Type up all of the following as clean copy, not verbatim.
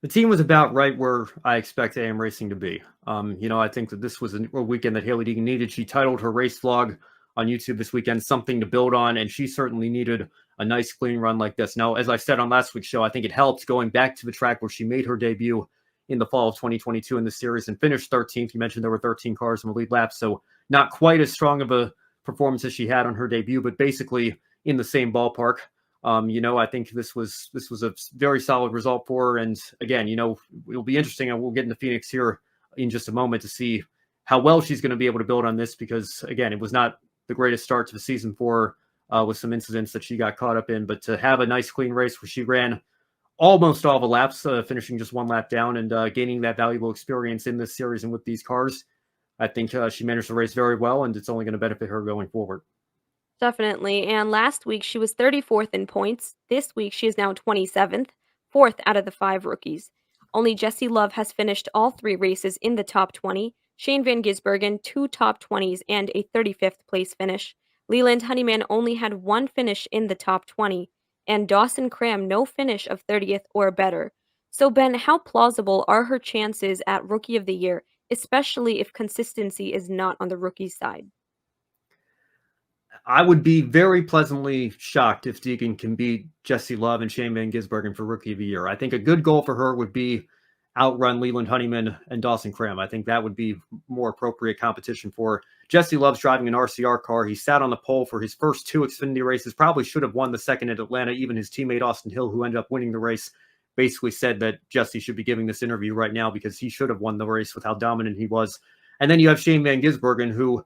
The team was about right where I expect AM Racing to be. I think that this was a weekend that Hailie Deegan needed. She titled her race vlog on YouTube this weekend something to build on, and she certainly needed a nice clean run like this. Now, as I said on last week's show, I think it helped going back to the track where she made her debut in the fall of 2022 in the series and finished 13th. You mentioned there were 13 cars in the lead lap, so not quite as strong of a performance as she had on her debut, but basically in the same ballpark. I think this was a very solid result for her. And again, it'll be interesting, and we'll get into Phoenix here in just a moment to see how well she's going to be able to build on this, because again, it was not the greatest start to the season for her, with some incidents that she got caught up in. But to have a nice clean race where she ran almost all the laps, finishing just one lap down and gaining that valuable experience in this series and with these cars, I think she managed the race very well, and it's only going to benefit her going forward. Definitely. And last week she was 34th in points. This week she is now 27th, fourth out of the five rookies. Only Jesse Love has finished all three races in the top 20. Shane Van Gisbergen, two top 20s and a 35th place finish. Leland Honeyman only had one finish in the top 20. And Dawson Cram, no finish of 30th or better. So, Ben, how plausible are her chances at Rookie of the Year, especially if consistency is not on the rookie's side? I would be very pleasantly shocked if Deegan can beat Jesse Love and Shane Van Gisbergen for Rookie of the Year. I think a good goal for her would be outrun Leland Honeyman and Dawson Cram. I think that would be more appropriate competition for her. Jesse Love's driving an RCR car. He sat on the pole for his first two Xfinity races, probably should have won the second at Atlanta. Even his teammate Austin Hill, who ended up winning the race, basically said that Jesse should be giving this interview right now because he should have won the race with how dominant he was. And then you have Shane Van Gisbergen, who,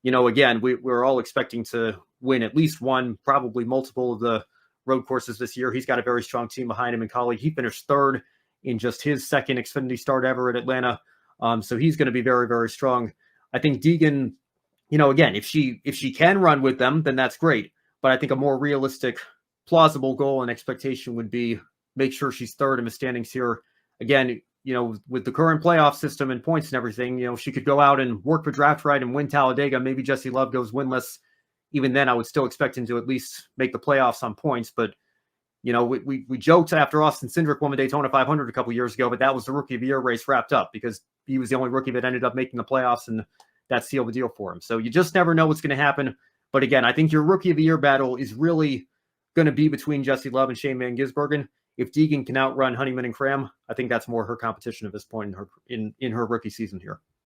again, we're all expecting to win at least one, probably multiple of the road courses this year. He's got a very strong team behind him in Collie. He finished third in just his second Xfinity start ever at Atlanta. So he's going to be very, very strong. I think Deegan, again, if she can run with them, then that's great. But I think a more realistic, plausible goal and expectation would be make sure she's third in the standings here. Again, with the current playoff system and points and everything, she could go out and work the draft right and win Talladega. Maybe Jesse Love goes winless. Even then, I would still expect him to at least make the playoffs on points. But, we joked after Austin Cindric won the Daytona 500 a couple years ago, but that was the Rookie of the Year race wrapped up because he was the only rookie that ended up making the playoffs, and that sealed the deal for him. So you just never know what's going to happen. But again, I think your Rookie of the Year battle is really going to be between Jesse Love and Shane Van Gisbergen. If Deegan can outrun Honeyman and Cram, I think that's more her competition at this point in her rookie season here.